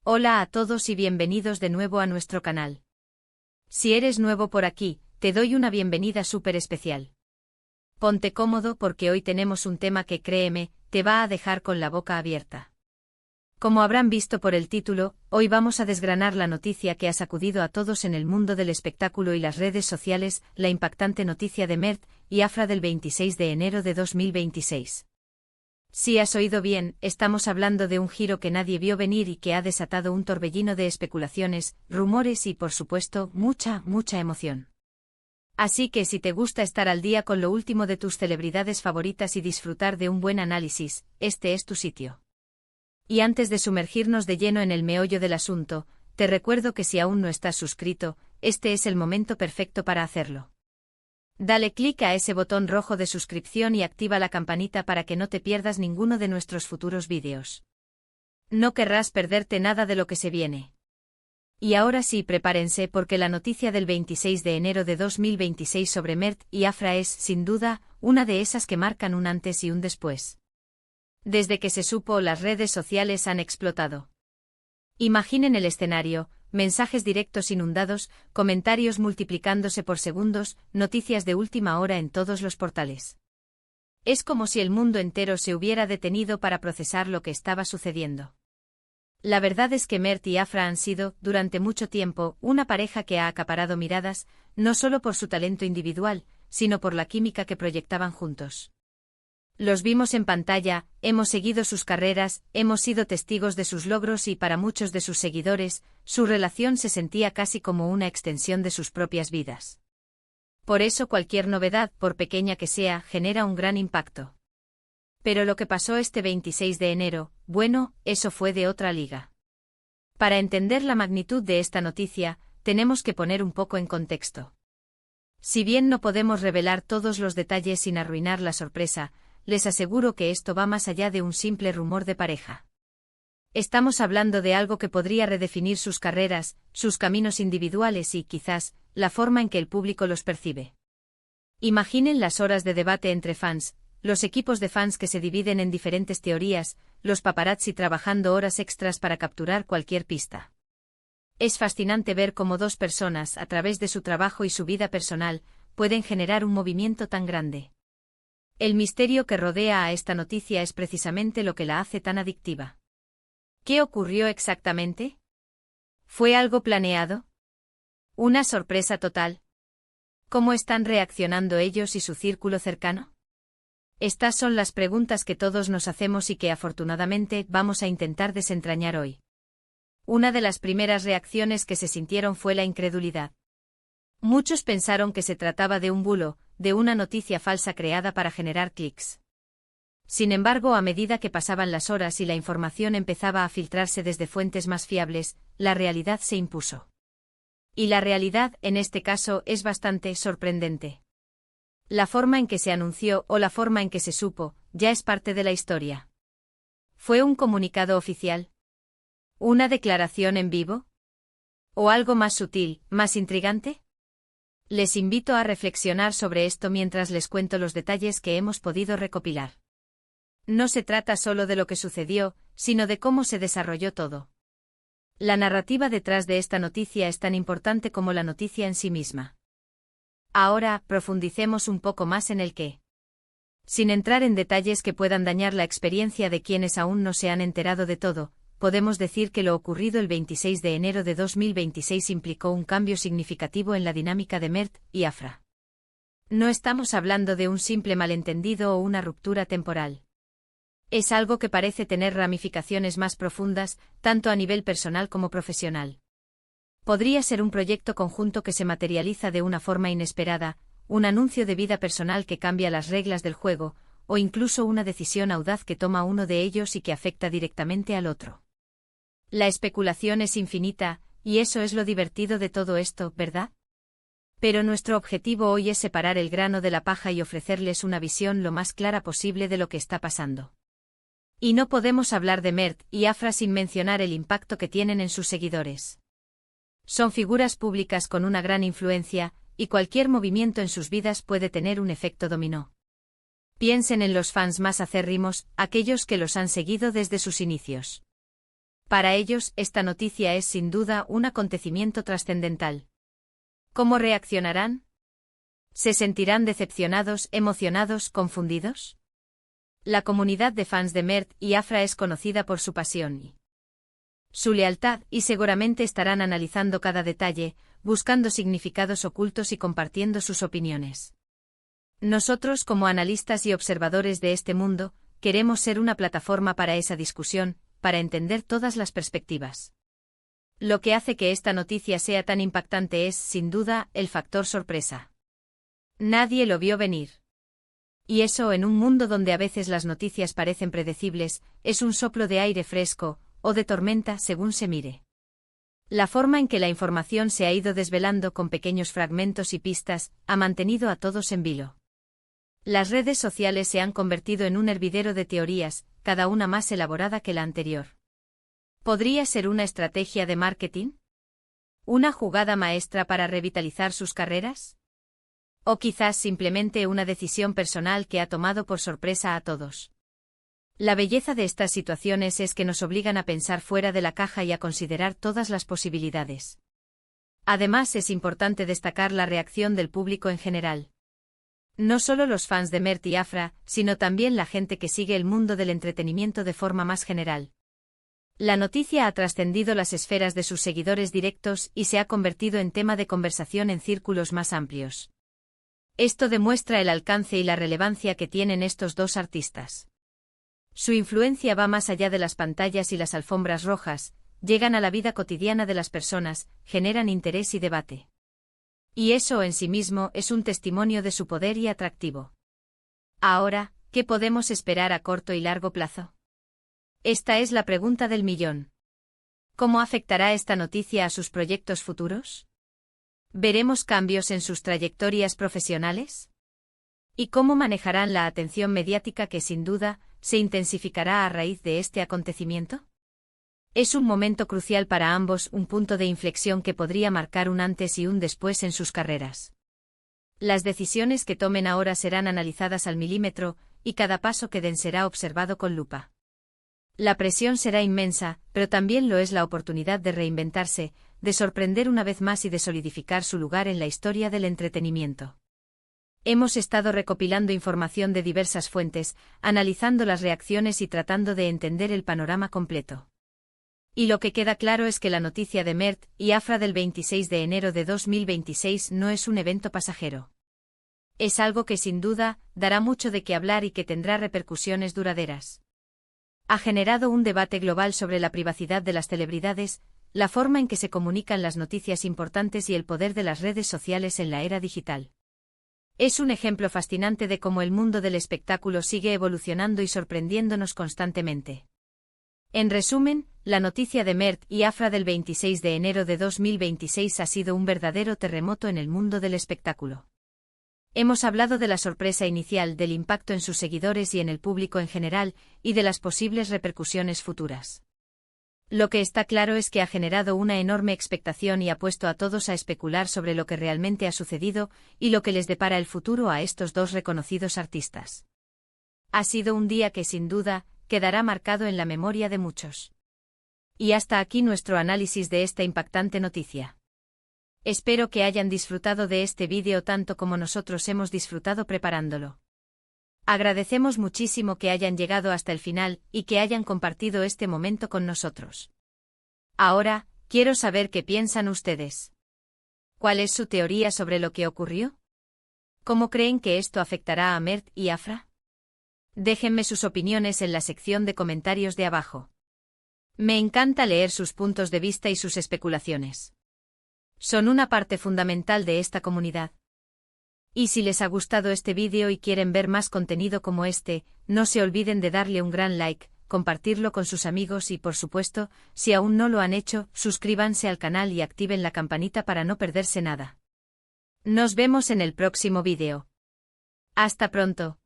Hola a todos y bienvenidos de nuevo a nuestro canal. Si eres nuevo por aquí, te doy una bienvenida súper especial. Ponte cómodo porque hoy tenemos un tema que, créeme, te va a dejar con la boca abierta. Como habrán visto por el título, hoy vamos a desgranar la noticia que ha sacudido a todos en el mundo del espectáculo y las redes sociales, la impactante noticia de Mert y Afra del 26 de enero de 2026. Si has oído bien, estamos hablando de un giro que nadie vio venir y que ha desatado un torbellino de especulaciones, rumores y, por supuesto, mucha emoción. Así que si te gusta estar al día con lo último de tus celebridades favoritas y disfrutar de un buen análisis, este es tu sitio. Y antes de sumergirnos de lleno en el meollo del asunto, te recuerdo que si aún no estás suscrito, este es el momento perfecto para hacerlo. Dale clic a ese botón rojo de suscripción y activa la campanita para que no te pierdas ninguno de nuestros futuros vídeos. No querrás perderte nada de lo que se viene. Y ahora sí, prepárense porque la noticia del 26 de enero de 2026 sobre Mert y Afra es, sin duda, una de esas que marcan un antes y un después. Desde que se supo, las redes sociales han explotado. Imaginen el escenario: mensajes directos inundados, comentarios multiplicándose por segundos, noticias de última hora en todos los portales. Es como si el mundo entero se hubiera detenido para procesar lo que estaba sucediendo. La verdad es que Mert y Afra han sido, durante mucho tiempo, una pareja que ha acaparado miradas, no solo por su talento individual, sino por la química que proyectaban juntos. Los vimos en pantalla, hemos seguido sus carreras, hemos sido testigos de sus logros y para muchos de sus seguidores, su relación se sentía casi como una extensión de sus propias vidas. Por eso cualquier novedad, por pequeña que sea, genera un gran impacto. Pero lo que pasó este 26 de enero, bueno, eso fue de otra liga. Para entender la magnitud de esta noticia, tenemos que poner un poco en contexto. Si bien no podemos revelar todos los detalles sin arruinar la sorpresa, les aseguro que esto va más allá de un simple rumor de pareja. Estamos hablando de algo que podría redefinir sus carreras, sus caminos individuales y, quizás, la forma en que el público los percibe. Imaginen las horas de debate entre fans, los equipos de fans que se dividen en diferentes teorías, los paparazzi trabajando horas extras para capturar cualquier pista. Es fascinante ver cómo dos personas, a través de su trabajo y su vida personal, pueden generar un movimiento tan grande. El misterio que rodea a esta noticia es precisamente lo que la hace tan adictiva. ¿Qué ocurrió exactamente? ¿Fue algo planeado? ¿Una sorpresa total? ¿Cómo están reaccionando ellos y su círculo cercano? Estas son las preguntas que todos nos hacemos y que afortunadamente vamos a intentar desentrañar hoy. Una de las primeras reacciones que se sintieron fue la incredulidad. Muchos pensaron que se trataba de un bulo, de una noticia falsa creada para generar clics. Sin embargo, a medida que pasaban las horas y la información empezaba a filtrarse desde fuentes más fiables, la realidad se impuso. Y la realidad, en este caso, es bastante sorprendente. La forma en que se anunció o la forma en que se supo, ya es parte de la historia. ¿Fue un comunicado oficial? ¿Una declaración en vivo? ¿O algo más sutil, más intrigante? Les invito a reflexionar sobre esto mientras les cuento los detalles que hemos podido recopilar. No se trata solo de lo que sucedió, sino de cómo se desarrolló todo. La narrativa detrás de esta noticia es tan importante como la noticia en sí misma. Ahora, profundicemos un poco más en el qué. Sin entrar en detalles que puedan dañar la experiencia de quienes aún no se han enterado de todo, podemos decir que lo ocurrido el 26 de enero de 2026 implicó un cambio significativo en la dinámica de Mert y Afra. No estamos hablando de un simple malentendido o una ruptura temporal. Es algo que parece tener ramificaciones más profundas, tanto a nivel personal como profesional. Podría ser un proyecto conjunto que se materializa de una forma inesperada, un anuncio de vida personal que cambia las reglas del juego, o incluso una decisión audaz que toma uno de ellos y que afecta directamente al otro. La especulación es infinita, y eso es lo divertido de todo esto, ¿verdad? Pero nuestro objetivo hoy es separar el grano de la paja y ofrecerles una visión lo más clara posible de lo que está pasando. Y no podemos hablar de Mert y Afra sin mencionar el impacto que tienen en sus seguidores. Son figuras públicas con una gran influencia, y cualquier movimiento en sus vidas puede tener un efecto dominó. Piensen en los fans más acérrimos, aquellos que los han seguido desde sus inicios. Para ellos, esta noticia es sin duda un acontecimiento trascendental. ¿Cómo reaccionarán? ¿Se sentirán decepcionados, emocionados, confundidos? La comunidad de fans de Mert y Afra es conocida por su pasión y su lealtad, y seguramente estarán analizando cada detalle, buscando significados ocultos y compartiendo sus opiniones. Nosotros, como analistas y observadores de este mundo, queremos ser una plataforma para esa discusión, para entender todas las perspectivas. Lo que hace que esta noticia sea tan impactante es, sin duda, el factor sorpresa. Nadie lo vio venir. Y eso, en un mundo donde a veces las noticias parecen predecibles, es un soplo de aire fresco, o de tormenta según se mire. La forma en que la información se ha ido desvelando con pequeños fragmentos y pistas, ha mantenido a todos en vilo. Las redes sociales se han convertido en un hervidero de teorías, cada una más elaborada que la anterior. ¿Podría ser una estrategia de marketing? ¿Una jugada maestra para revitalizar sus carreras? ¿O quizás simplemente una decisión personal que ha tomado por sorpresa a todos? La belleza de estas situaciones es que nos obligan a pensar fuera de la caja y a considerar todas las posibilidades. Además, es importante destacar la reacción del público en general. No solo los fans de Mert y Afra, sino también la gente que sigue el mundo del entretenimiento de forma más general. La noticia ha trascendido las esferas de sus seguidores directos y se ha convertido en tema de conversación en círculos más amplios. Esto demuestra el alcance y la relevancia que tienen estos dos artistas. Su influencia va más allá de las pantallas y las alfombras rojas, llegan a la vida cotidiana de las personas, generan interés y debate. Y eso en sí mismo es un testimonio de su poder y atractivo. Ahora, ¿qué podemos esperar a corto y largo plazo? Esta es la pregunta del millón. ¿Cómo afectará esta noticia a sus proyectos futuros? ¿Veremos cambios en sus trayectorias profesionales? ¿Y cómo manejarán la atención mediática que sin duda se intensificará a raíz de este acontecimiento? Es un momento crucial para ambos, un punto de inflexión que podría marcar un antes y un después en sus carreras. Las decisiones que tomen ahora serán analizadas al milímetro, y cada paso que den será observado con lupa. La presión será inmensa, pero también lo es la oportunidad de reinventarse, de sorprender una vez más y de solidificar su lugar en la historia del entretenimiento. Hemos estado recopilando información de diversas fuentes, analizando las reacciones y tratando de entender el panorama completo. Y lo que queda claro es que la noticia de Mert y Afra del 26 de enero de 2026 no es un evento pasajero. Es algo que sin duda dará mucho de qué hablar y que tendrá repercusiones duraderas. Ha generado un debate global sobre la privacidad de las celebridades, la forma en que se comunican las noticias importantes y el poder de las redes sociales en la era digital. Es un ejemplo fascinante de cómo el mundo del espectáculo sigue evolucionando y sorprendiéndonos constantemente. En resumen, la noticia de Mert y Afra del 26 de enero de 2026 ha sido un verdadero terremoto en el mundo del espectáculo. Hemos hablado de la sorpresa inicial, del impacto en sus seguidores y en el público en general, y de las posibles repercusiones futuras. Lo que está claro es que ha generado una enorme expectación y ha puesto a todos a especular sobre lo que realmente ha sucedido y lo que les depara el futuro a estos dos reconocidos artistas. Ha sido un día que sin duda quedará marcado en la memoria de muchos. Y hasta aquí nuestro análisis de esta impactante noticia. Espero que hayan disfrutado de este vídeo tanto como nosotros hemos disfrutado preparándolo. Agradecemos muchísimo que hayan llegado hasta el final y que hayan compartido este momento con nosotros. Ahora, quiero saber qué piensan ustedes. ¿Cuál es su teoría sobre lo que ocurrió? ¿Cómo creen que esto afectará a Mert y Afra? Déjenme sus opiniones en la sección de comentarios de abajo. Me encanta leer sus puntos de vista y sus especulaciones. Son una parte fundamental de esta comunidad. Y si les ha gustado este vídeo y quieren ver más contenido como este, no se olviden de darle un gran like, compartirlo con sus amigos y, por supuesto, si aún no lo han hecho, suscríbanse al canal y activen la campanita para no perderse nada. Nos vemos en el próximo vídeo. Hasta pronto.